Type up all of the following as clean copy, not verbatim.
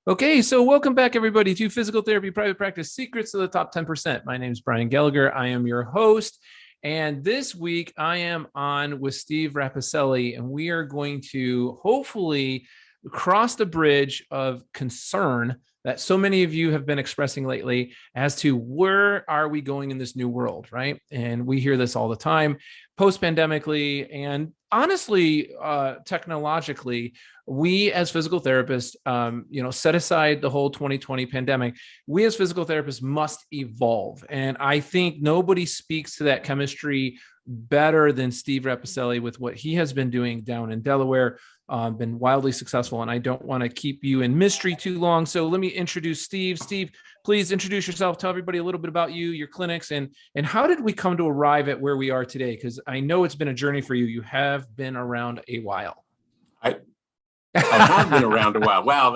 Okay, so welcome back, everybody, to Physical Therapy Private Practice Secrets of the Top 10%. My name is Brian Gallagher. I am your host. And this week, I am on with Steve Rapposelli, and we are going to hopefully cross the bridge of concern that so many of you have been expressing lately as to where are we going in this new world, right? And we hear this all the time, post-pandemically, and honestly, technologically. We as physical therapists, set aside the whole 2020 pandemic. We as physical therapists must evolve. And I think nobody speaks to that chemistry better than Steve Rapposelli with what he has been doing down in Delaware, been wildly successful. And I don't want to keep you in mystery too long. So let me introduce Steve. Steve, please introduce yourself. Tell everybody a little bit about you, your clinics, and how did we come to arrive at where we are today? Because I know it's been a journey for you. You have been around a while. I have been around a while. Wow,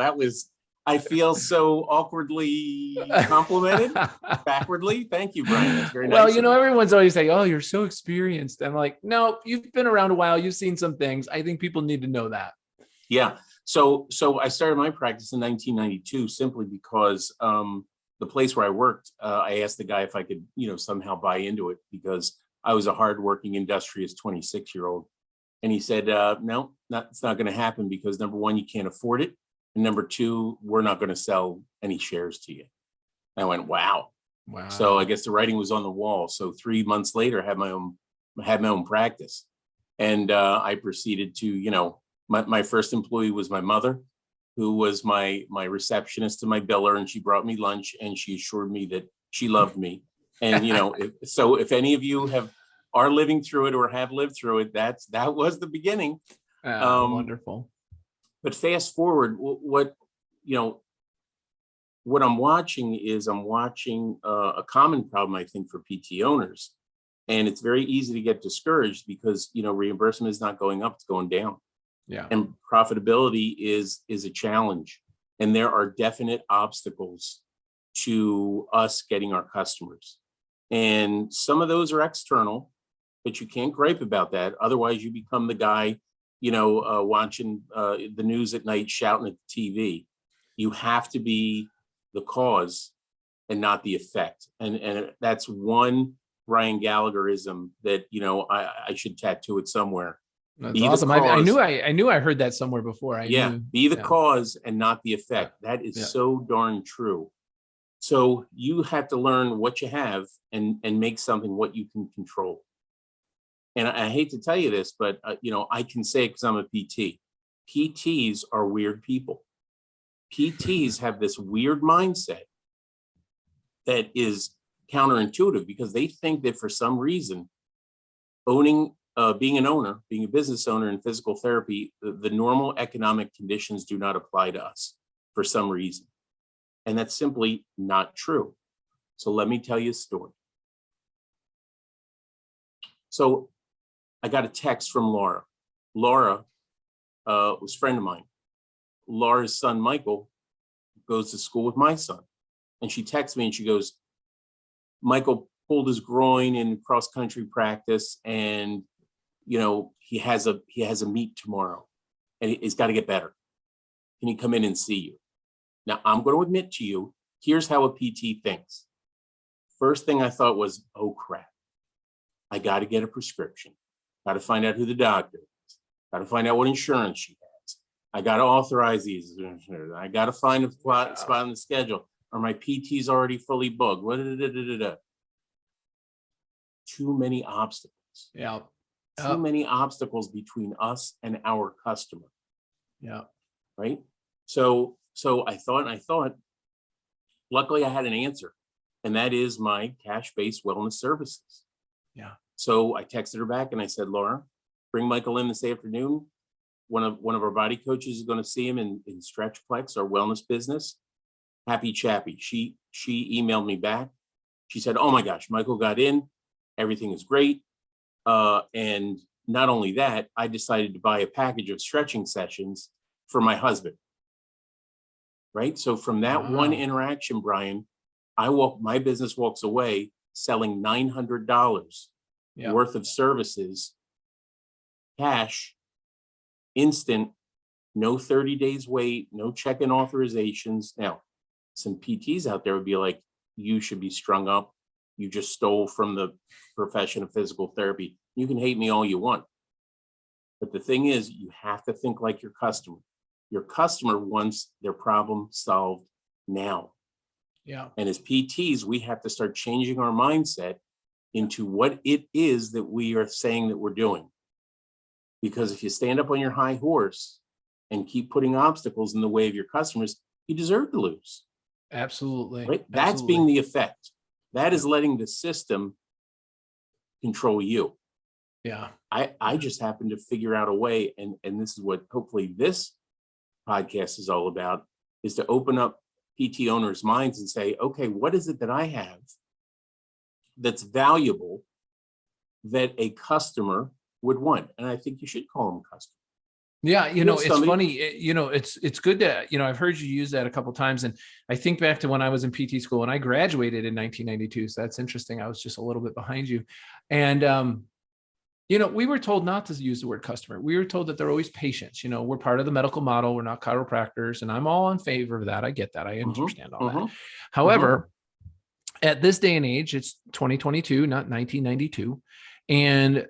I feel so awkwardly complimented, backwardly. Thank you, Brian. That's very nice. Well, everyone's always saying, oh, you're so experienced. I'm like, no, you've been around a while. You've seen some things. I think people need to know that. Yeah. So I started my practice in 1992 simply because the place where I worked, I asked the guy if I could, somehow buy into it because I was a hardworking, industrious 26-year-old. And he said, no, it's not going to happen because number one, you can't afford it. And number two, we're not going to sell any shares to you. And I went, wow. So I guess the writing was on the wall. So 3 months later, I had my own practice. And I proceeded to, my first employee was my mother, who was my receptionist and my biller. And she brought me lunch and she assured me that she loved me. And, if any of you are living through it or have lived through it, that was the beginning. Wonderful. But fast forward, what I'm watching is a common problem, I think, for PT owners. And it's very easy to get discouraged because, reimbursement is not going up, it's going down. Yeah. And profitability is a challenge. And there are definite obstacles to us getting our customers. And some of those are external, but you can't gripe about that. Otherwise, you become the guy, watching the news at night, shouting at the TV. You have to be the cause and not the effect. And that's one Brian Gallagherism that, I should tattoo it somewhere. That's awesome. I knew I heard that somewhere before. Be the cause and not the effect. That is so darn true. So you have to learn what you have and make something what you can control. And I hate to tell you this, but, I can say it because I'm a PT. PTs are weird people. PTs have this weird mindset that is counterintuitive because they think that for some reason, being a business owner in physical therapy, the normal economic conditions do not apply to us for some reason. And that's simply not true. So let me tell you a story. So I got a text from Laura. Laura was a friend of mine. Laura's son, Michael, goes to school with my son. And she texts me and she goes, Michael pulled his groin in cross-country practice and, he has a meet tomorrow and he's got to get better. Can he come in and see you? Now, I'm going to admit to you, here's how a PT thinks. First thing I thought was, oh, crap. I got to get a prescription. Got to find out who the doctor is. Got to find out what insurance she has. I got to authorize these. I got to find a spot on the schedule. Or my PT's already fully booked. Too many obstacles. Yeah. Too many obstacles between us and our customer. Yeah. Right. So I thought, luckily I had an answer, and that is my cash-based wellness services. Yeah. So I texted her back and I said, Laura, bring Michael in this afternoon. One of our body coaches is going to see him in Stretchplex, our wellness business. Happy chappy. She emailed me back. She said, oh my gosh, Michael got in. Everything is great. And not only that, I decided to buy a package of stretching sessions for my husband. Right. So from that one interaction, Brian, my business walks away selling $900 worth of services, cash, instant, no 30 days wait, no check-in authorizations. Now, some PTs out there would be like, you should be strung up. You just stole from the profession of physical therapy. You can hate me all you want. But the thing is, you have to think like your customer. Your customer wants their problem solved now. Yeah. And as PTs, we have to start changing our mindset into what it is that we are saying that we're doing. Because if you stand up on your high horse and keep putting obstacles in the way of your customers, you deserve to lose. Absolutely. Right? That's Absolutely. being the effect. That is letting the system control you. Yeah. I just happen to figure out a way, and this is what hopefully this podcast is all about, is to open up PT owners' minds and say, okay, what is it that I have that's valuable that a customer would want? And I think you should call them customers. Yeah, it's somebody- funny. It's good to, I've heard you use that a couple of times, and I think back to when I was in PT school, and I graduated in 1992. So that's interesting. I was just a little bit behind you, and we were told not to use the word customer. We were told that they're always patients. We're part of the medical model. We're not chiropractors, and I'm all in favor of that. I get that. I understand all that. However, at this day and age, it's 2022, not 1992. And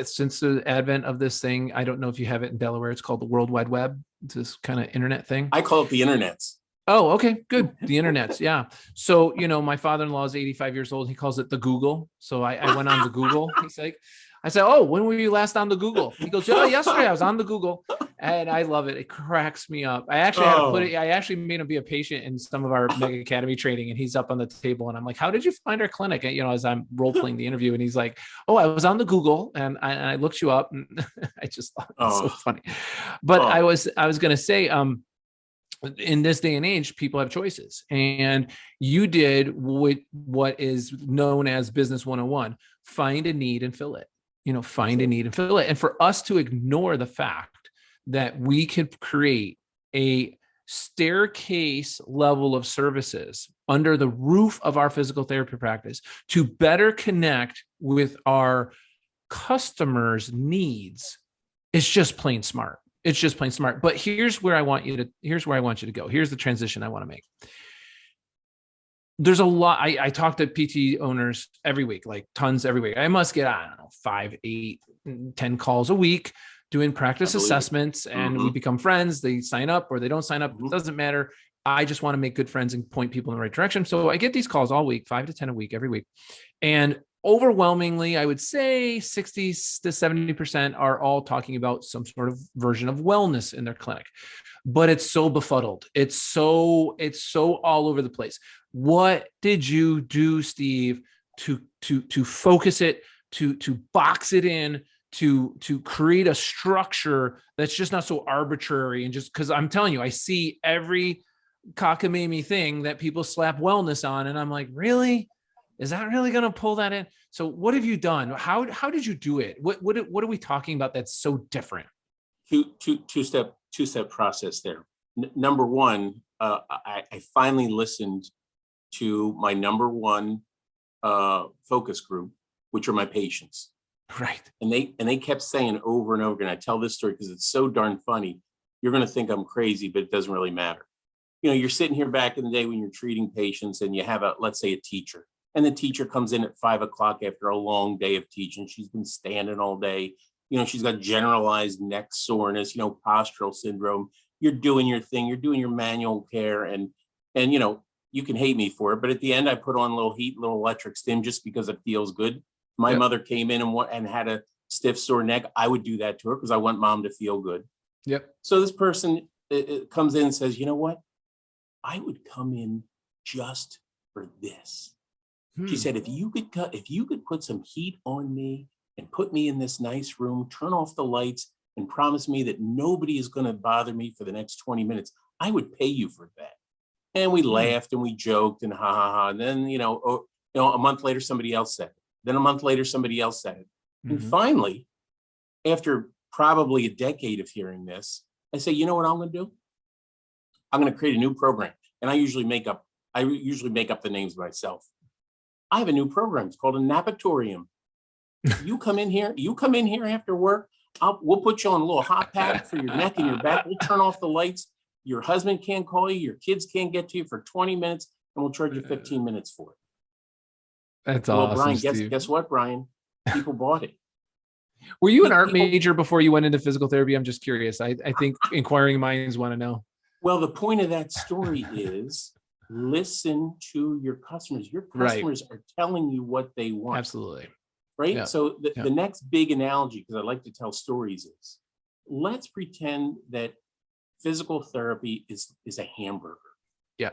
since the advent of this thing, I don't know if you have it in Delaware, it's called the World Wide Web. It's this kind of internet thing. I call it the internets. Oh, okay, good. The internets. Yeah. So, my father-in-law is 85 years old. He calls it the Google. So I went on the Google. He's like, I said, oh, when were you last on the Google? He goes, oh, yesterday I was on the Google, and I love it. It cracks me up. I actually had to put it. I actually made him be a patient in some of our Mega Academy training, and he's up on the table, and I'm like, how did you find our clinic? And, as I'm role playing the interview, and he's like, oh, I was on the Google, and I looked you up, and I just thought it was so funny. But I was going to say, in this day and age, people have choices, and you did what is known as business 101, find a need and fill it. Find a need and fill it. And for us to ignore the fact that we could create a staircase level of services under the roof of our physical therapy practice to better connect with our customers' needs, it's just plain smart. It's just plain smart. But here's where I want you to go. Here's the transition I want to make. There's a lot. I talk to PT owners every week, like tons every week. I must get, 5, 8, 10 calls a week doing practice assessments, and we become friends. They sign up or they don't sign up. It doesn't matter. I just want to make good friends and point people in the right direction. So I get these calls all week, 5 to 10 a week, every week. And overwhelmingly, I would say 60 to 70% are all talking about some sort of version of wellness in their clinic, but it's so befuddled. It's so all over the place. What did you do, Steve, to focus it, to box it in, to create a structure that's just not so arbitrary? And just because I'm telling you, I see every cockamamie thing that people slap wellness on, and I'm like, really? Is that really going to pull that in? So what have you done? How did you do it? What are we talking about that's so different? Two-step process there. Number one, I finally listened to my number one focus group, which are my patients. Right. And they kept saying over and over again, I tell this story because it's so darn funny. You're going to think I'm crazy, but it doesn't really matter. You're sitting here back in the day when you're treating patients, and you have let's say a teacher, and the teacher comes in at 5 o'clock after a long day of teaching. She's been standing all day. She's got generalized neck soreness, postural syndrome. You're doing your thing. You're doing your manual care, and you can hate me for it, but at the end, I put on a little heat, a little electric stim just because it feels good. My mother came in and had a stiff, sore neck. I would do that to her because I want mom to feel good. Yep. So this person comes in and says, you know what? I would come in just for this. She said, if you could put some heat on me and put me in this nice room, turn off the lights, and promise me that nobody is going to bother me for the next 20 minutes, I would pay you for that. And we laughed and we joked and ha ha ha. And then, a month later, somebody else said it. Then a month later, somebody else said it. And finally, after probably a decade of hearing this, I say, you know what I'm going to do? I'm going to create a new program. And I usually make up the names myself. I have a new program. It's called a napatorium. You come in here after work. We'll put you on a little hot pack for your neck and your back. We'll turn off the lights. Your husband can't call you. Your kids can't get to you for 20 minutes, and we'll charge you 15 minutes for it. That's Well, awesome, Brian, Steve. guess what, Brian? People bought it. Were you an art major before you went into physical therapy? I'm just curious. I think inquiring minds want to know. Well, the point of that story is listen to your customers. Your customers are telling you what they want. Absolutely. Right? Yeah. So the next big analogy, because I like to tell stories, is let's pretend that physical therapy is a hamburger. Yeah.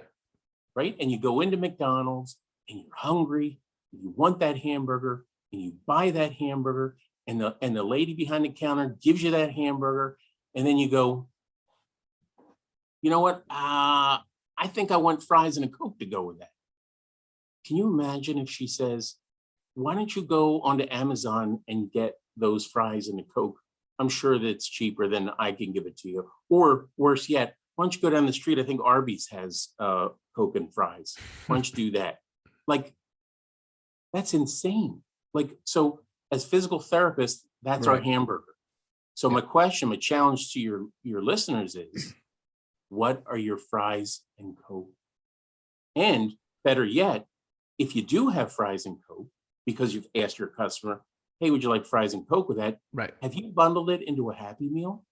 Right? And you go into McDonald's and you're hungry, and you want that hamburger, and you buy that hamburger, and the lady behind the counter gives you that hamburger, and then you go, you know what? I think I want fries and a Coke to go with that. Can you imagine if she says, why don't you go onto Amazon and get those fries and the Coke? I'm sure that's cheaper than I can give it to you. Or worse yet, why don't you go down the street? I think Arby's has Coke and fries. Why don't you do that? Like, that's insane. Like, so as physical therapists, that's our hamburger. So my challenge to your listeners is, what are your fries and Coke? And better yet, if you do have fries and Coke, because you've asked your customer, hey, would you like fries and Coke with that? Right. Have you bundled it into a Happy Meal?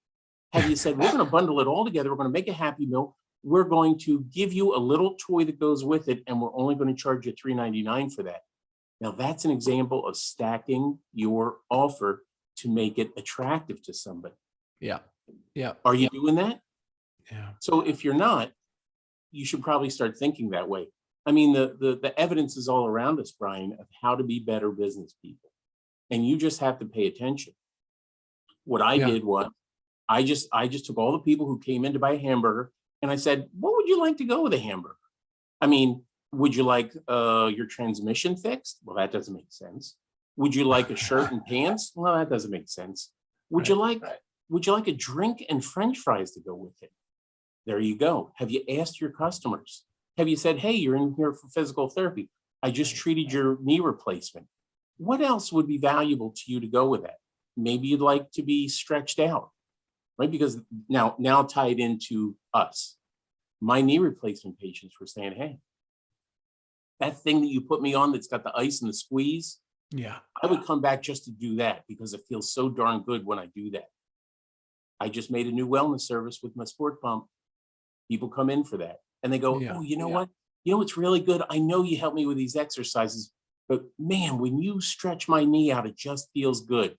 Have you said, we're going to bundle it all together. We're going to make a Happy Meal. We're going to give you a little toy that goes with it, and we're only going to charge you $3.99 for that. Now, that's an example of stacking your offer to make it attractive to somebody. Yeah. Yeah. Are you doing that? Yeah. So if you're not, you should probably start thinking that way. I mean, the evidence is all around us, Brian, of how to be better business people. And you just have to pay attention. What I did was I just took all the people who came in to buy a hamburger, and I said, what would you like to go with a hamburger? I mean, would you like your transmission fixed? Well, that doesn't make sense. Would you like a shirt and pants? Well, that doesn't make sense. Would you like a drink and French fries to go with it? There you go. Have you asked your customers? Have you said, hey, you're in here for physical therapy. I just treated your knee replacement. What else would be valuable to you to go with that? Maybe you'd like to be stretched out, right? Because now tied into us. My knee replacement patients were saying, hey, that thing that you put me on that's got the ice and the squeeze, I would come back just to do that because it feels so darn good when I do that. I just made a new wellness service with my sport pump. People come in for that and they go, oh, you know what? You know, it's really good. I know you helped me with these exercises, but man, when you stretch my knee out, it just feels good.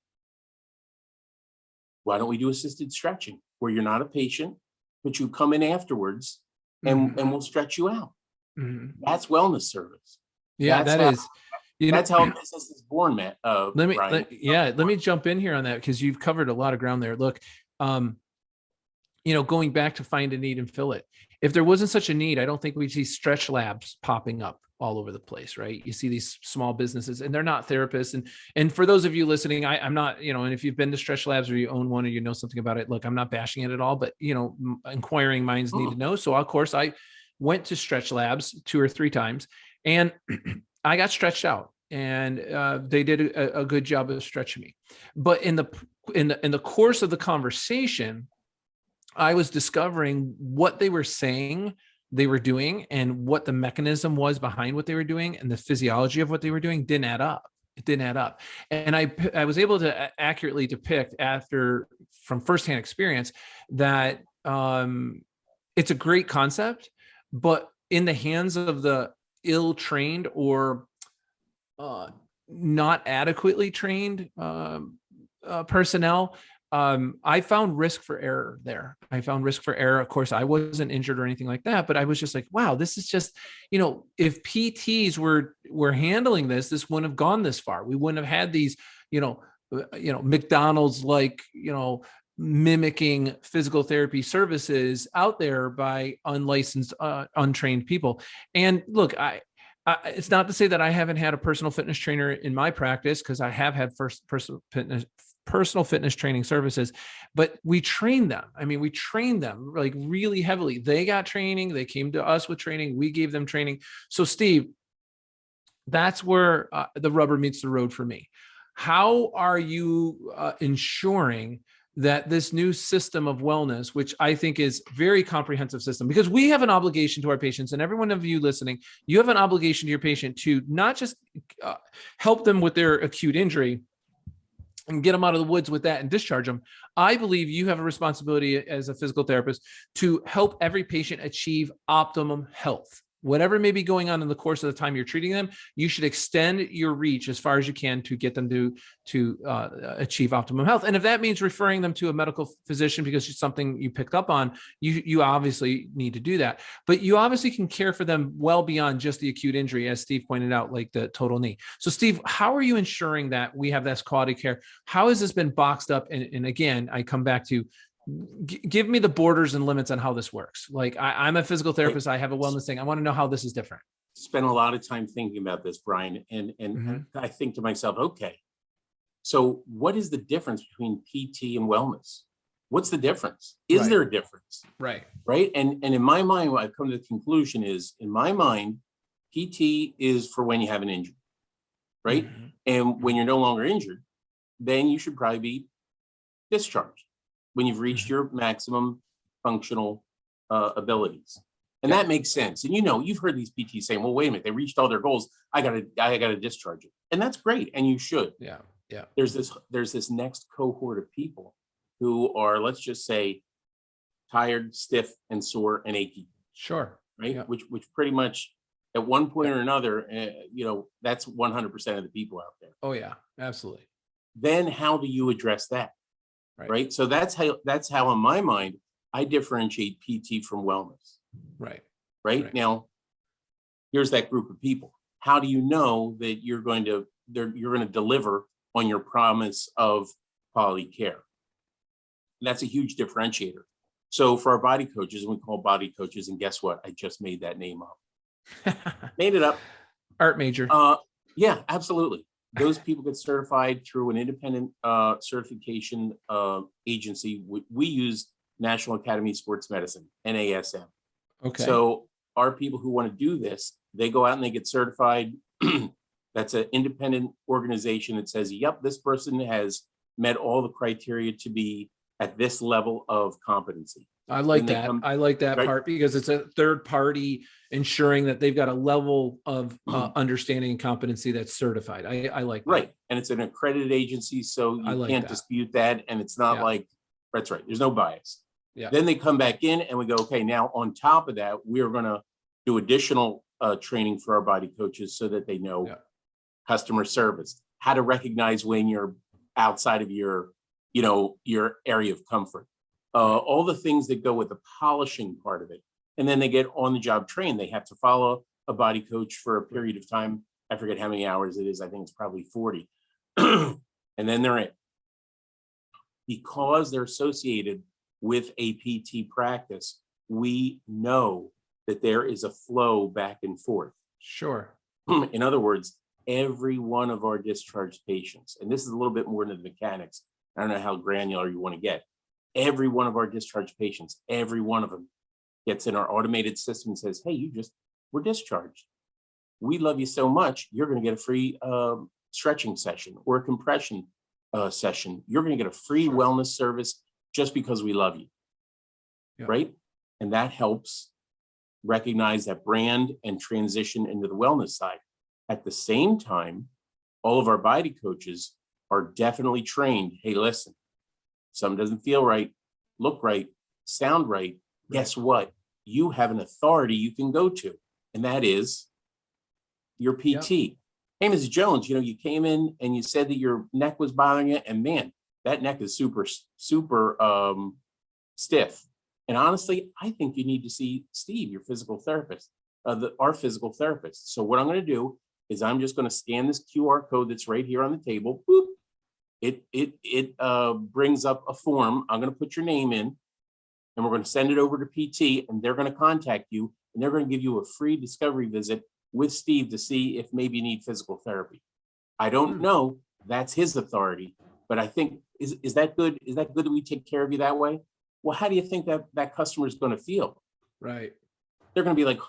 Why don't we do assisted stretching where you're not a patient, but you come in afterwards and we'll stretch you out. That's wellness service. Yeah, that's how business is born, Matt. Let me jump in here on that because you've covered a lot of ground there. Look, going back to find a need and fill it. If there wasn't such a need, I don't think we'd see stretch labs popping up all over the place, right? You see these small businesses and they're not therapists. And for those of you listening, I'm not, and if you've been to stretch labs or you own one or you know something about it, look, I'm not bashing it at all, but inquiring minds need to know. So of course I went to stretch labs 2 or 3 times and I got stretched out and they did a good job of stretching me. But in the course of the conversation, I was discovering what they were saying they were doing and what the mechanism was behind what they were doing and the physiology of what they were doing didn't add up. It didn't add up. And I was able to accurately depict from firsthand experience that it's a great concept, but in the hands of the ill-trained or not adequately trained personnel, I found risk for error there. Of course, I wasn't injured or anything like that, but I was just like, wow, this is just, if PTs were handling this wouldn't have gone this far. We wouldn't have had these, McDonald's like, mimicking physical therapy services out there by unlicensed, untrained people. And look, it's not to say that I haven't had a personal fitness trainer in my practice, because I have had personal fitness training services, but we trained them. I mean, we trained them like really heavily. They got training. They came to us with training. We gave them training. So Steve, that's where the rubber meets the road for me. How are you ensuring that this new system of wellness, which I think is very comprehensive system, because we have an obligation to our patients, and every one of you listening, you have an obligation to your patient to not just help them with their acute injury and get them out of the woods with that and discharge them. I believe you have a responsibility as a physical therapist to help every patient achieve optimum health. Whatever may be going on in the course of the time you're treating them, you should extend your reach as far as you can to get them to achieve optimum health. And if that means referring them to a medical physician because it's something you picked up on, you obviously need to do that. But you obviously can care for them well beyond just the acute injury, as Steve pointed out, like the total knee. So Steve, how are you ensuring that we have this quality care? How has this been boxed up? And again, I come back to, give me the borders and limits on how this works. Like I'm a physical therapist. I have a wellness thing. I want to know how this is different. Spent a lot of time thinking about this, Brian, and I think to myself, okay, so what is the difference between PT and wellness? What's the difference? Is there a difference? Right. And in my mind, what I've come to the conclusion is, in my mind, PT is for when you have an injury, right? And when you're no longer injured, then you should probably be discharged when you've reached your maximum functional abilities. And that makes sense. And you've heard these PTs saying, well, wait a minute, they reached all their goals. I gotta discharge it. And that's great. And you should. Yeah. There's this next cohort of people who are, let's just say, tired, stiff, and sore and achy. Sure. Right. Yeah. Which pretty much at one point or another, that's 100% of the people out there. Oh yeah, absolutely. Then how do you address that? Right. So that's how in my mind, I differentiate PT from wellness. Right. Now, here's that group of people. How do you know that you're going to deliver on your promise of quality care? And that's a huge differentiator. So for our body coaches, we call body coaches, and guess what? I just made that name up. Made it up. Art major. Yeah, absolutely. Those people get certified through an independent certification agency. We use National Academy of Sports Medicine, NASM. Okay. So our people who want to do this, they go out and they get certified. That's an independent organization that says, yep, this person has met all the criteria to be at this level of competency. I like that. I like that part because it's a third party ensuring that they've got a level of understanding and competency that's certified. I like that. Right. And it's an accredited agency, so you can't dispute that. And it's not like, that's right, there's no bias. Yeah. Then they come back in and we go, okay, now on top of that, we are going to do additional training for our body coaches so that they know customer service, how to recognize when you're outside of your area of comfort, all the things that go with the polishing part of it. And then they get on the job trained. They have to follow a body coach for a period of time. I forget how many hours it is. I think it's probably 40. And then they're in. Because they're associated with a PT practice, we know that there is a flow back and forth. Sure. In other words, every one of our discharged patients, and this is a little bit more into the mechanics, I don't know how granular you want to get. Every one of our discharged patients, every one of them gets in our automated system and says, hey, we're discharged. We love you so much, you're going to get a free stretching session or a compression session. You're going to get a free wellness service just because we love you. Right. And that helps recognize that brand and transition into the wellness side. At the same time, all of our body coaches are definitely trained. Hey, listen, something doesn't feel right, look right, sound right. Guess what? You have an authority you can go to, and that is your PT. Hey, Mrs. Jones, you came in and you said that your neck was bothering you, and man, that neck is super stiff. And honestly, I think you need to see Steve, your physical therapist, our physical therapist. So what I'm going to do is I'm just going to scan this QR code that's right here on the table. Boop. It brings up a form. I'm going to put your name in, and we're going to send it over to PT, and they're going to contact you, and they're going to give you a free discovery visit with Steve to see if maybe you need physical therapy. I don't know. That's his authority, but I think, is that good? Is that good that we take care of you that way? Well, how do you think that customer is going to feel? Right. They're going to be like,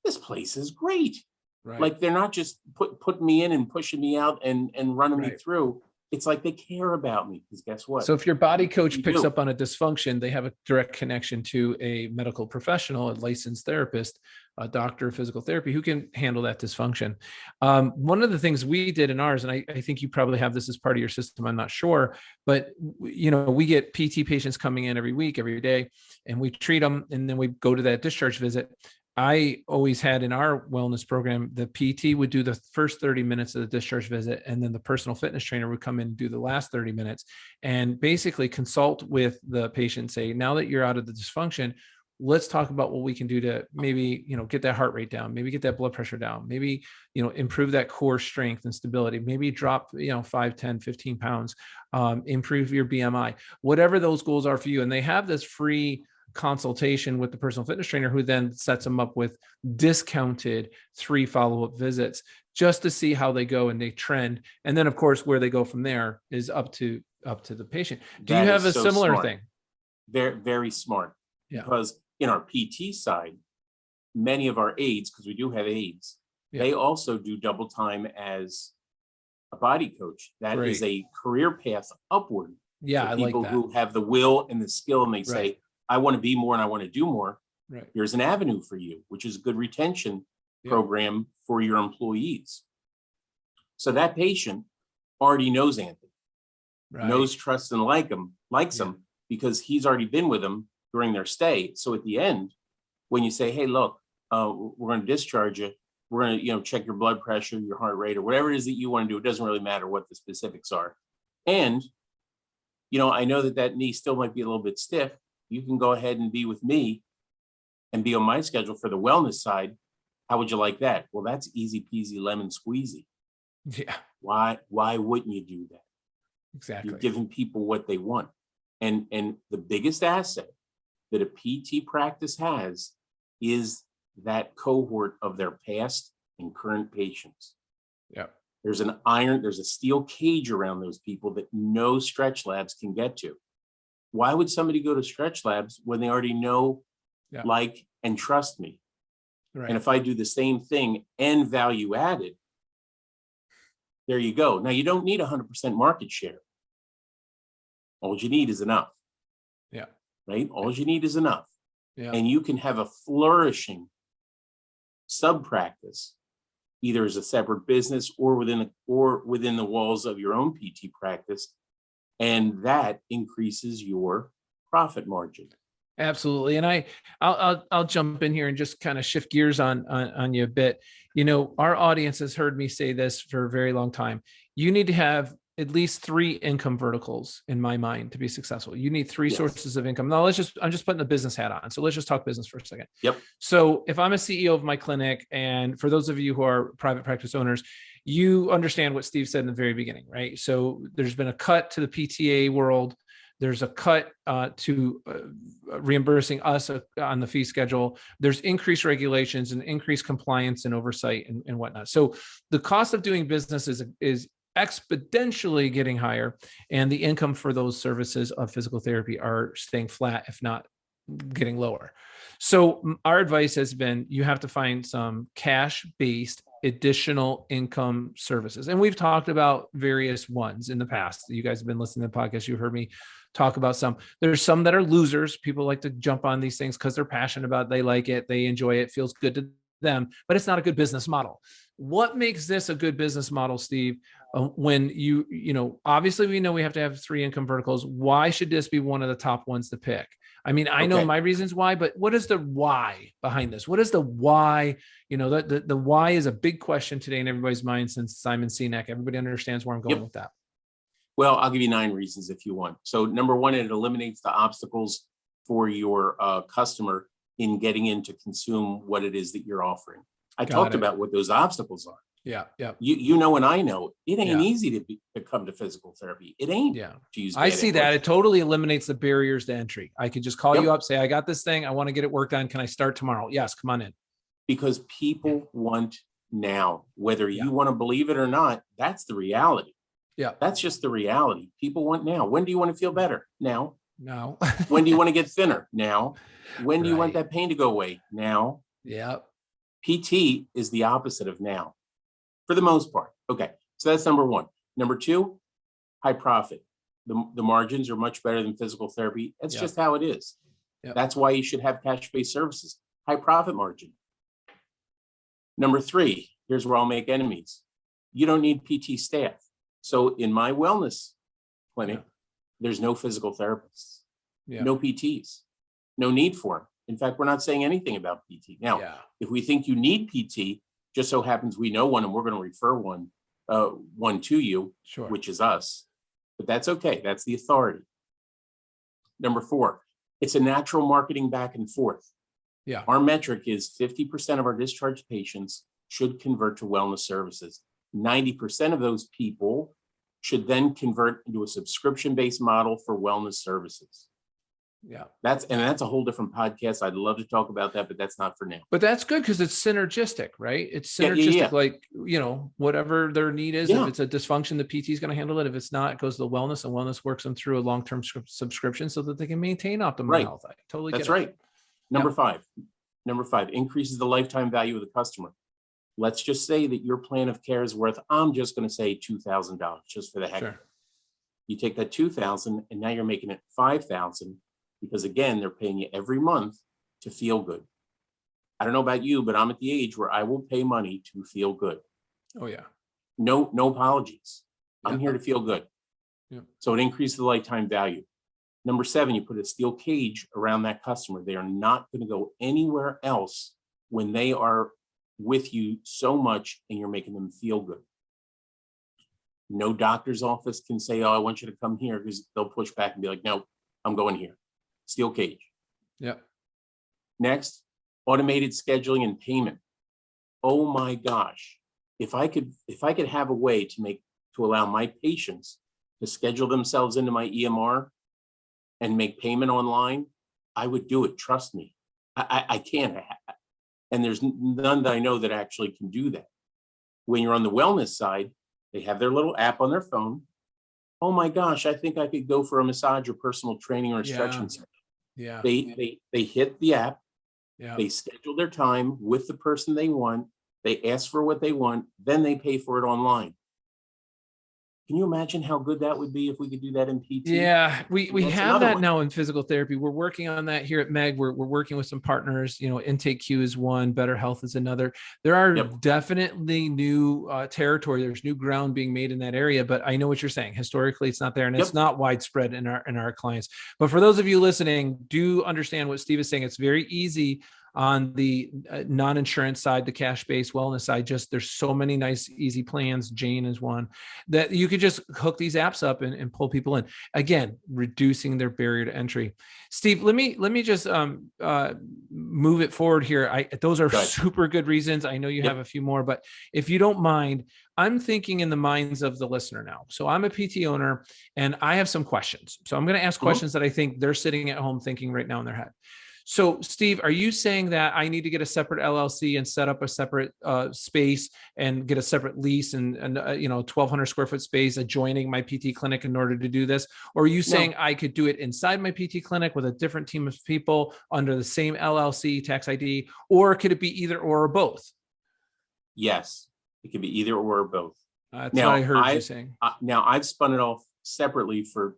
this place is great. Right. Like they're not just putting me in and pushing me out and running me Right. through. It's like they care about me, because guess what? So if your body coach You picks do. up on a dysfunction, they have a direct connection to a medical professional, a licensed therapist, a doctor of physical therapy who can handle that dysfunction. One of the things we did in ours, and I think you probably have this as part of your system, I'm not sure, but we get PT patients coming in every week, every day, and we treat them, and then we go to that discharge visit. I always had in our wellness program, the PT would do the first 30 minutes of the discharge visit, and then the personal fitness trainer would come in and do the last 30 minutes and basically consult with the patient, say, now that you're out of the dysfunction, let's talk about what we can do to maybe, get that heart rate down, maybe get that blood pressure down, maybe, improve that core strength and stability, maybe drop, 5, 10, 15 pounds, improve your BMI, whatever those goals are for you. And they have this free consultation with the personal fitness trainer, who then sets them up with discounted 3 follow-up visits just to see how they go and they trend. And then of course, where they go from there is up to the patient. Do you have a similar thing? Very, very smart. Yeah. Because in our PT side, many of our aides, because we do have aides, they also do double time as a body coach. That is a career path upward. Yeah, for people who have the will and the skill, and they say, I want to be more and I want to do more. Right. Here's an avenue for you, which is a good retention program for your employees. So that patient already knows Anthony, knows, trusts, and likes him, because he's already been with them during their stay. So at the end, when you say, hey, look, we're going to discharge you, we're going to, check your blood pressure, your heart rate, or whatever it is that you want to do. It doesn't really matter what the specifics are. And, I know that knee still might be a little bit stiff. You can go ahead and be with me and be on my schedule for the wellness side. How would you like that? Well, that's easy peasy lemon squeezy. Yeah. Why wouldn't you do that? Exactly. You're giving people what they want. And the biggest asset that a PT practice has is that cohort of their past and current patients. Yeah. There's a steel cage around those people that no stretch labs can get to. Why would somebody go to stretch labs when they already know, like, and trust me? Right. And if I do the same thing and value added, there you go. Now, you don't need 100% market share. All you need is enough. Yeah. Right? All you need is enough. Yeah. And you can have a flourishing sub-practice, either as a separate business or within the walls of your own PT practice. And that increases your profit margin. Absolutely. And I'll jump in here and just kind of shift gears on you a bit. Our audience has heard me say this for a very long time. You need to have at least 3 income verticals in my mind to be successful. You need 3 sources of income. Now I'm just putting the business hat on. So let's just talk business for a second. Yep. So if I'm a CEO of my clinic, and for those of you who are private practice owners, you understand what Steve said in the very beginning, right? So there's been a cut to the PTA world. There's a cut to reimbursing us on the fee schedule. There's increased regulations and increased compliance and oversight and whatnot. So the cost of doing business is exponentially getting higher, and the income for those services of physical therapy are staying flat, if not getting lower. So our advice has been, you have to find some cash-based additional income services. And we've talked about various ones in the past. You guys have been listening to the podcast. You've heard me talk about some. There's some that are losers. People like to jump on these things because they're passionate about it. They like it. They enjoy it. Feels good to them, but it's not a good business model. What makes this a good business model, Steve? When obviously we know we have to have 3 income verticals. Why should this be one of the top ones to pick? I mean, I know my reasons why, but what is the why behind this? What is the why? The why is a big question today in everybody's mind since Simon Sinek. Everybody understands where I'm going with that. Well, I'll give you 9 reasons if you want. So number 1, it eliminates the obstacles for your customer in getting in to consume what it is that you're offering. I talked about what those obstacles are. Yeah. Yeah. You know, and I know it ain't easy to come to physical therapy. It ain't. Yeah. To use I see that. It totally eliminates the barriers to entry. I could just call you up, say, I got this thing. I want to get it worked on. Can I start tomorrow? Yes. Come on in. Because people want now, whether you want to believe it or not, that's the reality. Yeah. That's just the reality. People want now. When do you want to feel better? Now. No. When do you want to get thinner? Now. When do you want that pain to go away? Now. Yeah. PT is the opposite of now, for the most part. Okay, so that's number one. Number two, high profit. The margins are much better than physical therapy. That's just how it is. That's why you should have cash-based services, high profit margin. Number three, here's where I'll make enemies. You don't need PT staff. So in my wellness clinic, there's no physical therapists, no PTs, no need for them. In fact, we're not saying anything about PT. Now, if we think you need PT, just so happens we know one and we're going to refer one to you, which is us. But that's okay. That's the authority. Number four, it's a natural marketing back and forth. Our metric is 50% of our discharged patients should convert to wellness services. 90% of those people should then convert into a subscription-based model for wellness services. That's a whole different podcast. I'd love to talk about that, but that's not for now. But that's good because it's synergistic, right? It's synergistic, like, whatever their need is. If it's a dysfunction, the PT is going to handle it. If it's not, it goes to the wellness, and wellness works them through a long-term subscription so that they can maintain optimal health. I totally get it. That's right. Number five, increases the lifetime value of the customer. Let's just say that your plan of care is worth, I'm just going to say $2,000 just for the heck of it. You take that $2,000 and now you're making it $5,000 because again, they're paying you every month to feel good. I don't know about you, but I'm at the age where I will pay money to feel good. Oh yeah. No apologies. I'm here to feel good. So it increases the lifetime value. Number seven, you put a steel cage around that customer. They are not going to go anywhere else when they are with you so much and you're making them feel good. No doctor's office can say, oh, I want you to come here, because they'll push back and be like, no, I'm going here. Steel cage. Next, automated scheduling and payment. Oh my gosh. If I could have a way to allow my patients to schedule themselves into my EMR and make payment online, I would do it. Trust me. I can't. And there's none that I know that actually can do that. When you're on the wellness side, they have their little app on their phone. Oh my gosh, I think I could go for a massage or personal training or a stretching session. They hit the app. They schedule their time with the person they want. They ask for what they want. Then they pay for it online. Can you imagine how good that would be if we could do that in PT? Yeah, we have that now in physical therapy. We're working on that here at Meg. We're working with some partners. Intake Q is one, Better Health is another. There are definitely new territory. There's new ground being made in that area, but I know what you're saying. Historically, it's not there, and it's not widespread in our clients. But for those of you listening, do understand what Steve is saying. It's very easy on the non-insurance side, the cash-based wellness side. Just there's so many nice, easy plans. Jane is one that you could just hook these apps up and pull people in. Again, reducing their barrier to entry. Steve, let me just move it forward here. Those are super good reasons. I know you have a few more, but if you don't mind, I'm thinking in the minds of the listener now. So I'm a PT owner and I have some questions. So I'm going to ask questions that I think they're sitting at home thinking right now in their head. So Steve, are you saying that I need to get a separate LLC and set up a separate space and get a separate lease and 1,200 square foot space adjoining my PT clinic in order to do this? Or are you saying I could do it inside my PT clinic with a different team of people under the same LLC, tax ID, or could it be either or both? Yes, it could be either or both. That's what I heard you saying. Now I've spun it off separately for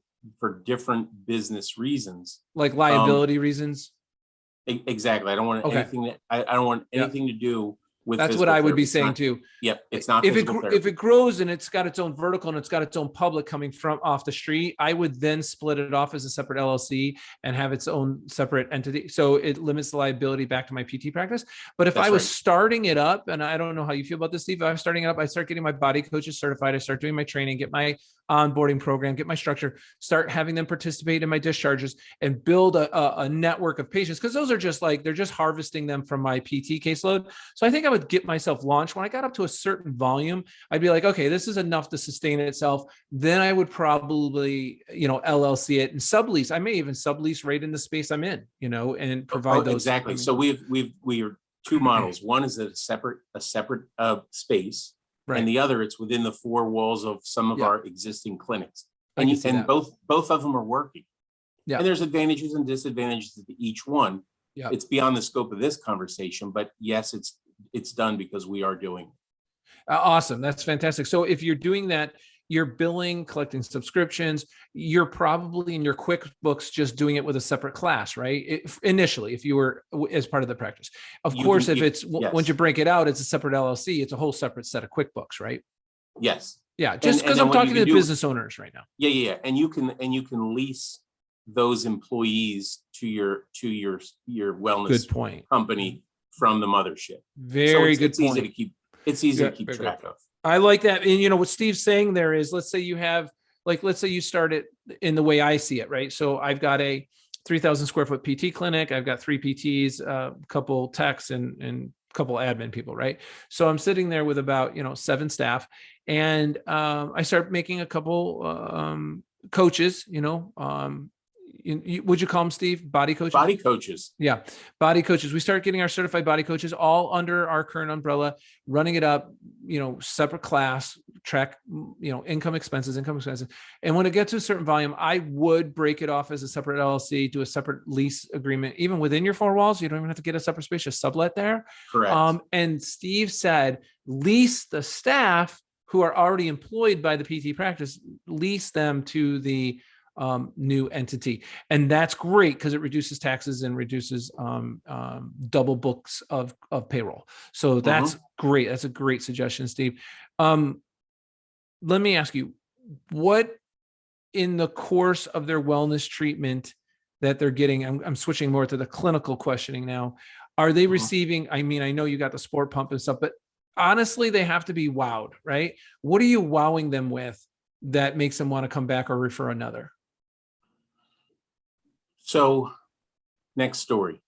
different business reasons. Like liability reasons? Exactly. I don't want anything that I don't want anything to do with. That's what I would be saying too. Yep, it's not. If it grows and it's got its own vertical and it's got its own public coming from off the street, I would then split it off as a separate LLC and have its own separate entity. So it limits the liability back to my PT practice. But if I was starting it up, and I don't know how you feel about this, Steve, if I was starting it up, I start getting my body coaches certified. I start doing my training, get my onboarding program, get my structure, start having them participate in my discharges and build a network of patients. Cause those are just they're just harvesting them from my PT caseload. So I think I would get myself launched. When I got up to a certain volume, I'd be like, okay, this is enough to sustain itself. Then I would probably, LLC it and sublease. I may even sublease right in the space I'm in, and provide those. Exactly. So we are two models. One is a separate space. Right. And the other, it's within the four walls of some of our existing clinics. And both of them are working. Yeah. And there's advantages and disadvantages to each one. Yeah. It's beyond the scope of this conversation, but yes, it's done because we are doing it. Awesome. That's fantastic. So if you're doing that, you're billing, collecting subscriptions, you're probably in your QuickBooks just doing it with a separate class, right? Initially, if you were as part of the practice. Of course, if it's once you break it out, it's a separate LLC, it's a whole separate set of QuickBooks, right? Yes. Yeah, just because I'm talking to business owners right now. Yeah. And you can lease those employees to your wellness company from the mothership. Very good point. It's easy to keep track of. I like that. And what Steve's saying there is, let's say you start it in the way I see it, right? So I've got a 3,000 square foot PT clinic. I've got 3 PTs, a couple techs and a couple admin people, right? So I'm sitting there with about, 7 staff, and I start making a couple coaches, would you call them, Steve? Body coaches? Body coaches. Yeah. Body coaches. We start getting our certified body coaches all under our current umbrella, running it up, separate class, track, income expenses. And when it gets to a certain volume, I would break it off as a separate LLC, do a separate lease agreement, even within your 4 walls. You don't even have to get a separate space, just sublet there. Correct. And Steve said, lease the staff who are already employed by the PT practice, lease them to the new entity. And that's great because it reduces taxes and reduces double books of payroll. So that's great. That's a great suggestion, Steve. Let me ask you, what in the course of their wellness treatment that they're getting, I'm switching more to the clinical questioning now. Are they receiving, I know you got the sport pump and stuff, but honestly, they have to be wowed, right? What are you wowing them with that makes them want to come back or refer another? So next story,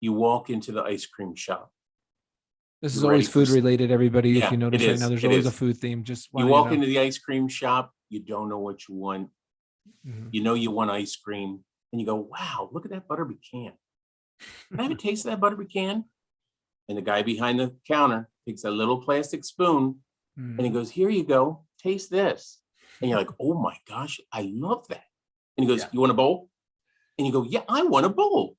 you walk into the ice cream shop. This is always food related, everybody. Yeah, if you notice right now, there's always a food theme. Just you walk into the ice cream shop, you don't know what you want. You know you want ice cream, and you go, wow, look at that butter pecan. Can I have a taste of that butter pecan? And the guy behind the counter takes a little plastic spoon and he goes, here you go, taste this. And you're like, oh my gosh, I love that. And he goes, you want a bowl? And you go, yeah, I want a bowl,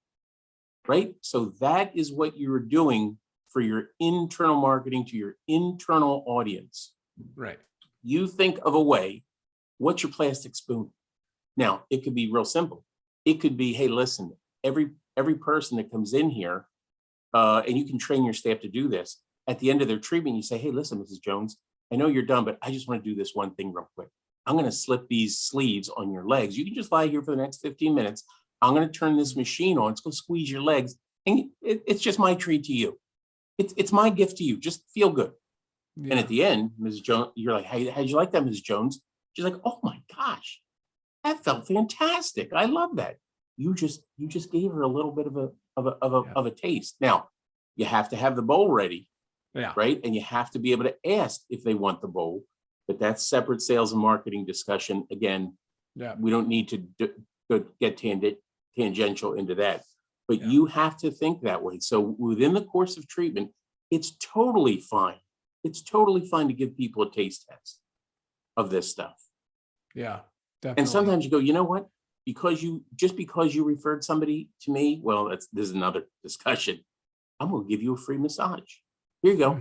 right? So that is what you're doing for your internal marketing to your internal audience. Right. You think of a way, what's your plastic spoon? Now, it could be real simple. It could be, hey, listen, every person that comes in here, and you can train your staff to do this, at the end of their treatment, you say, hey, listen, Mrs. Jones, I know you're done, but I just want to do this one thing real quick. I'm going to slip these sleeves on your legs. You can just lie here for the next 15 minutes. I'm going to turn this machine on. It's going to squeeze your legs. And it's just my treat to you. It's my gift to you. Just feel good. Yeah. And at the end, Mrs. Jones, you're like, hey, how'd you like that, Mrs. Jones? She's like, oh my gosh, that felt fantastic. I love that. You just gave her a little bit of a taste. Now, you have to have the bowl ready, right? And you have to be able to ask if they want the bowl. But that's separate sales and marketing discussion. Again, we don't need to get tangential into that. But you have to think that way. So within the course of treatment, it's totally fine. It's totally fine to give people a taste test of this stuff. Yeah, definitely. And sometimes you go, you know what? Because you referred somebody to me, well, this is another discussion. I'm going to give you a free massage. Here you go.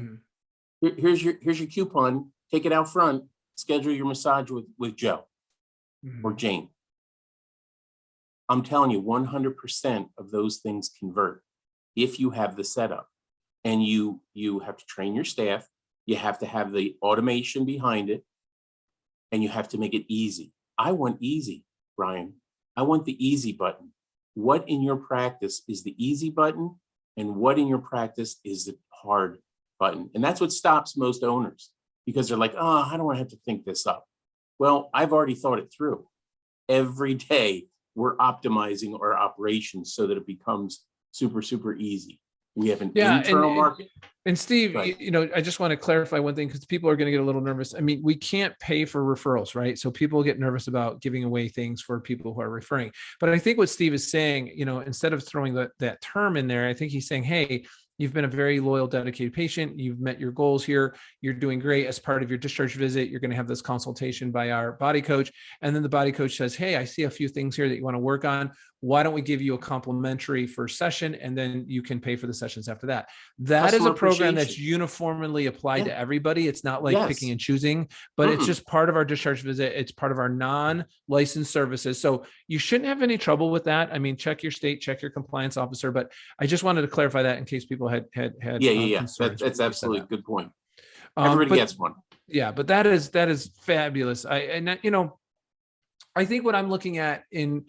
Here's your coupon. Take it out front. Schedule your massage with Joe or Jane. I'm telling you, 100% of those things convert if you have the setup. And you have to train your staff. You have to have the automation behind it. And you have to make it easy. I want easy, Brian. I want the easy button. What in your practice is the easy button? And what in your practice is the hard button? And that's what stops most owners, because they're like, oh, I don't want to have to think this up. Well, I've already thought it through. Every day, we're optimizing our operations so that it becomes super, super easy. We have an internal market. And Steve, I just want to clarify one thing, because people are going to get a little nervous. I mean, we can't pay for referrals, right? So people get nervous about giving away things for people who are referring. But I think what Steve is saying, instead of throwing that term in there, I think he's saying, hey, you've been a very loyal, dedicated patient. You've met your goals here. You're doing great. As part of your discharge visit, you're going to have this consultation by our body coach. And then the body coach says, hey, I see a few things here that you want to work on. why don't we give you a complimentary first session, and then you can pay for the sessions after that. That is Customer a program that's appreciation. uniformly applied to everybody. It's not like picking Yes. and choosing, but it's just part of our discharge visit. It's part of our non-licensed services. So you shouldn't have any trouble with that. I mean, check your state, check your compliance officer, but I just wanted to clarify that in case people had concerns. That's absolutely a good point. But Everybody gets one. yeah, but that is fabulous. I think what I'm looking at in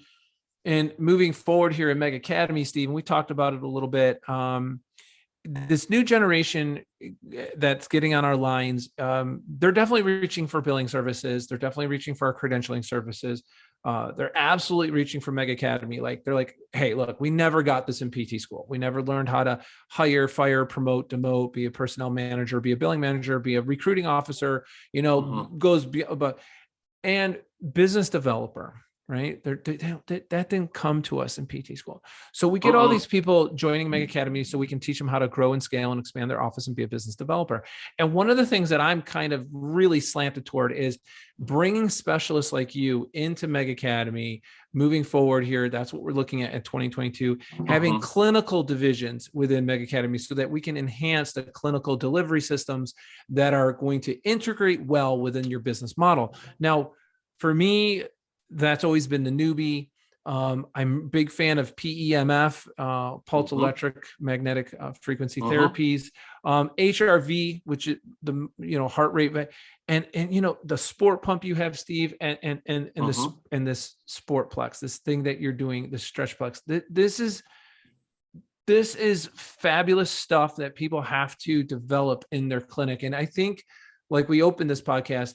moving forward here at Mega Academy, Steve, and we talked about it a little bit. This new generation that's getting on our lines, they're definitely reaching for billing services. They're definitely reaching for our credentialing services. They're absolutely reaching for Mega Academy. Like, they're like, hey, look, we never got this in PT school. We never learned how to hire, fire, promote, demote, be a personnel manager, be a billing manager, be a recruiting officer, and business developer. Right. That didn't come to us in PT school. So we get all these people joining Mega Academy so we can teach them how to grow and scale and expand their office and be a business developer. And one of the things that I'm kind of really slanted toward is bringing specialists like you into Mega Academy moving forward here. That's what we're looking at in 2022, having clinical divisions within Mega Academy so that we can enhance the clinical delivery systems that are going to integrate well within your business model. Now, for me, that's always been the newbie. I'm a big fan of PEMF, pulse electric magnetic frequency therapies, HRV, which is the heart rate, and the sport pump you have, Steve, and this Sportplex, this thing that you're doing, the Stretchplex. This is fabulous stuff that people have to develop in their clinic. And I think, like we opened this podcast,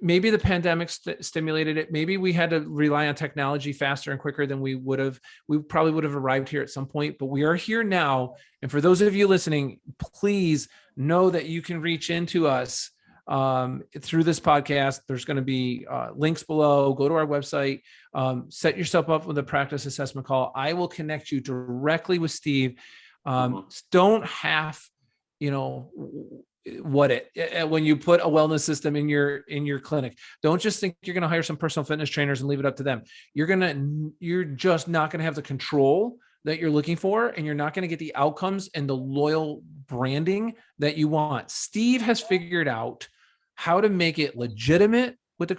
maybe the pandemic stimulated it. Maybe we had to rely on technology faster and quicker than we would have. We probably would have arrived here at some point, but we are here now. And for those of you listening, please know that you can reach into us through this podcast. There's going to be links below. Go to our website, set yourself up with a practice assessment call. I will connect you directly with Steve. Don't have, when you put a wellness system in your clinic, don't just think you're going to hire some personal fitness trainers and leave it up to them. You're just not going to have the control that you're looking for, and you're not going to get the outcomes and the loyal branding that you want. Steve has figured out how to make it legitimate with the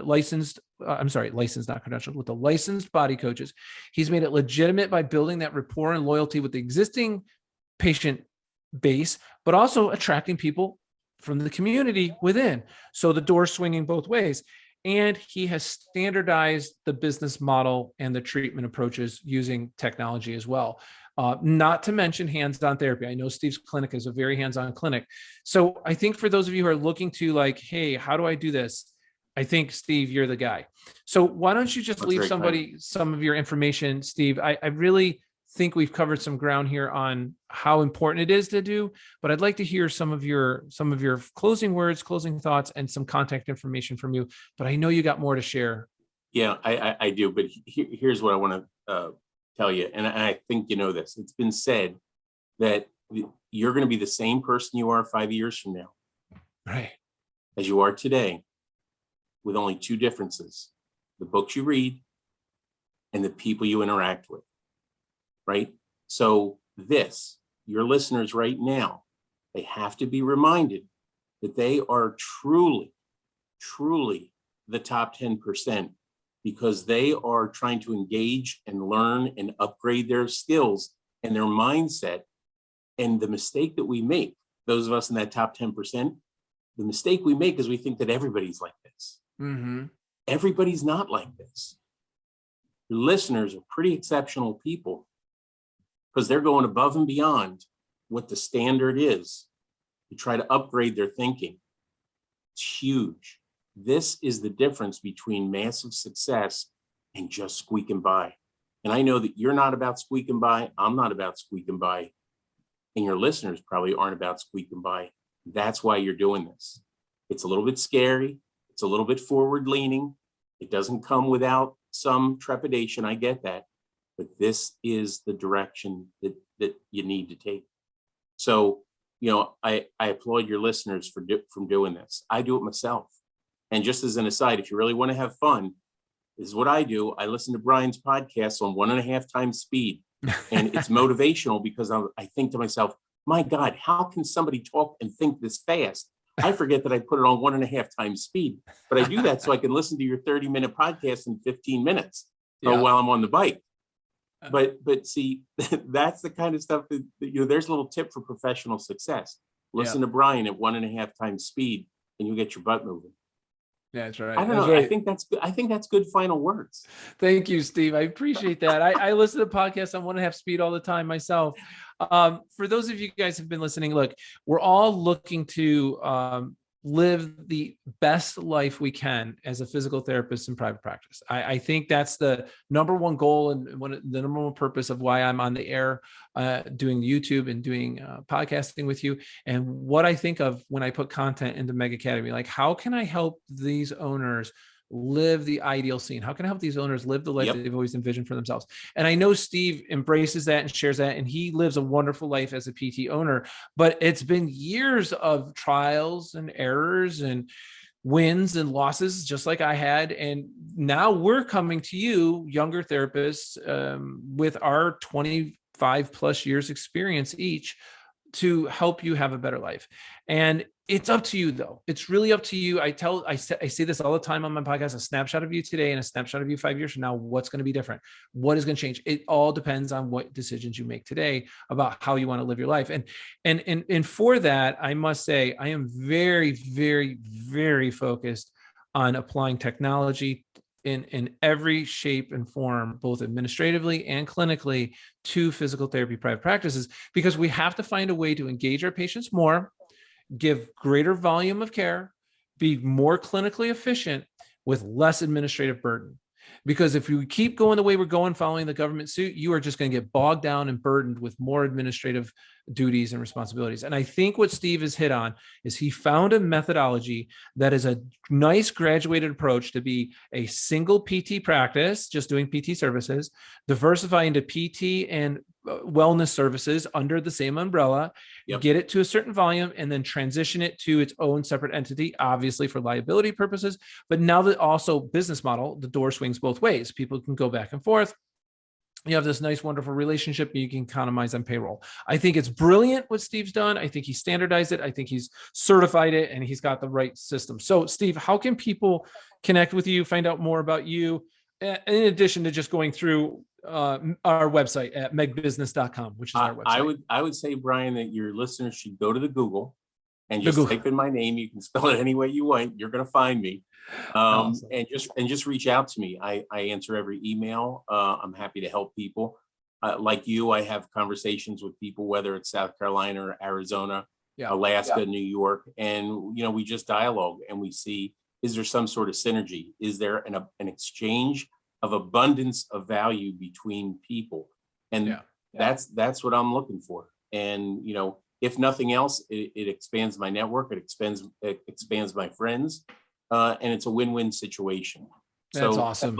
licensed, not credentialed, with the licensed body coaches. He's made it legitimate by building that rapport and loyalty with the existing patient base, but also attracting people from the community within. So the door's swinging both ways. And he has standardized the business model and the treatment approaches using technology as well. Not to mention hands-on therapy. I know Steve's clinic is a very hands-on clinic. So I think for those of you who are looking to like, hey, how do I do this? I think, Steve, you're the guy. So why don't you just leave somebody some of your information, Steve? I really think we've covered some ground here on how important it is to do, but I'd like to hear some of your closing words, closing thoughts, and some contact information from you. But I know you got more to share. Yeah, I do. But here's what I want to tell you. And I think you know this. It's been said that you're going to be the same person you are 5 years from now, right, as you are today, with only two differences: the books you read and the people you interact with. Right? So your listeners right now, they have to be reminded that they are truly, truly the top 10%, because they are trying to engage and learn and upgrade their skills and their mindset. And the mistake that we make, those of us in that top 10%, the mistake we make is we think that everybody's like this. Everybody's not like this. Your listeners are pretty exceptional people, because they're going above and beyond what the standard is to try to upgrade their thinking. It's huge. This is the difference between massive success and just squeaking by. And I know that you're not about squeaking by. I'm not about squeaking by. And your listeners probably aren't about squeaking by. That's why you're doing this. It's a little bit scary. It's a little bit forward leaning. It doesn't come without some trepidation. I get that. But this is the direction that you need to take. So, I applaud your listeners from doing this. I do it myself. And just as an aside, if you really want to have fun, This is what I do. I listen to Brian's podcast on 1.5 times speed. And it's motivational because I think to myself, my God, how can somebody talk and think this fast? I forget that I put it on 1.5 times speed, but I do that so I can listen to your 30-minute podcast in 15 minutes while I'm on the bike. But see, that's the kind of stuff that there's a little tip for professional success. Listen to Brian at 1.5 times speed and you'll get your butt moving. That's right. I don't know. Right. I think that's good final words. Thank you, Steve. I appreciate that. I listen to podcasts on 1.5 speed all the time myself. For those of you guys who've been listening, look, we're all looking to live the best life we can as a physical therapist in private practice. I think that's the number one goal and the number one purpose of why I'm on the air, doing YouTube and doing podcasting with you. And what I think of when I put content into Meg Academy, like how can I help these owners live the ideal scene? How can I help these owners live the life that they've always envisioned for themselves? And I know Steve embraces that and shares that, and he lives a wonderful life as a PT owner, but it's been years of trials and errors and wins and losses, just like I had. And now we're coming to you, younger therapists, with our 25 plus years experience each to help you have a better life. And it's up to you, though. It's really up to you. I say this all the time on my podcast: a snapshot of you today and a snapshot of you 5 years from now. What's going to be different? What is going to change? It all depends on what decisions you make today about how you want to live your life. And for that, I must say, I am very, very, very focused on applying technology in every shape and form, both administratively and clinically, to physical therapy private practices, because we have to find a way to engage our patients more, give greater volume of care, be more clinically efficient with less administrative burden. Because if you keep going the way we're going, following the government suit, you are just going to get bogged down and burdened with more administrative duties and responsibilities. And I think what Steve has hit on is he found a methodology that is a nice graduated approach to be a single PT practice, just doing PT services, diversify into PT and wellness services under the same umbrella, get it to a certain volume, and then transition it to its own separate entity, obviously for liability purposes. But now that also business model, the door swings both ways. People can go back and forth. You have this nice, wonderful relationship, and you can economize on payroll. I think it's brilliant what Steve's done. I think he standardized it. I think he's certified it, and he's got the right system. So, Steve, how can people connect with you, find out more about you, in addition to just going through our website at megbusiness.com, which is our website? I would say, Brian, that your listeners should go to the Google and just type in my name. You can spell it any way you want. You're going to find me. Awesome. and just reach out to me. I answer every email. I'm happy to help people. Like you, I have conversations with people, whether it's South Carolina or Arizona, Alaska, New York, and we just dialogue and we see, is there some sort of synergy? Is there an exchange of abundance of value between people? And that's what I'm looking for. And if nothing else, it expands my network. It expands my friends. And it's a win-win situation. That's awesome.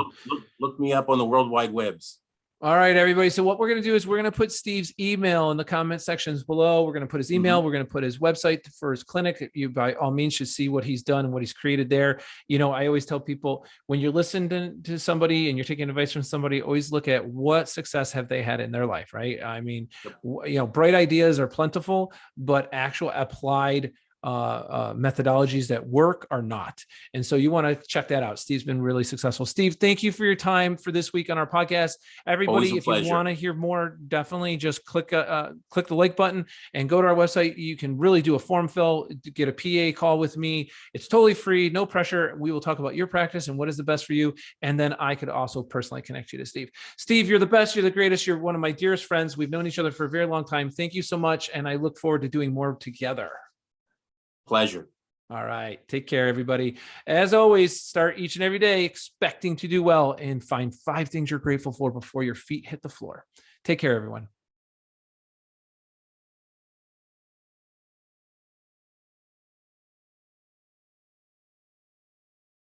Look me up on the World Wide Webs. All right, everybody. So what we're going to do is we're going to put Steve's email in the comment sections below. We're going to put his email. We're going to put his website for his clinic. You, by all means, should see what he's done and what he's created there. I always tell people, when you're listening to somebody and you're taking advice from somebody, always look at what success have they had in their life, right? I mean, bright ideas are plentiful, but actual applied methodologies that work are not. And so you want to check that out. Steve's been really successful. Steve, thank you for your time for this week on our podcast. Everybody, if you want to hear more, definitely just click the like button and go to our website. You can really do a form fill, get a PA call with me. It's totally free, no pressure. We will talk about your practice and what is the best for you. And then I could also personally connect you to Steve. Steve, you're the best. You're the greatest. You're one of my dearest friends. We've known each other for a very long time. Thank you so much. And I look forward to doing more together. Pleasure. All right. Take care, everybody. As always, start each and every day expecting to do well and find 5 things you're grateful for before your feet hit the floor. Take care, everyone.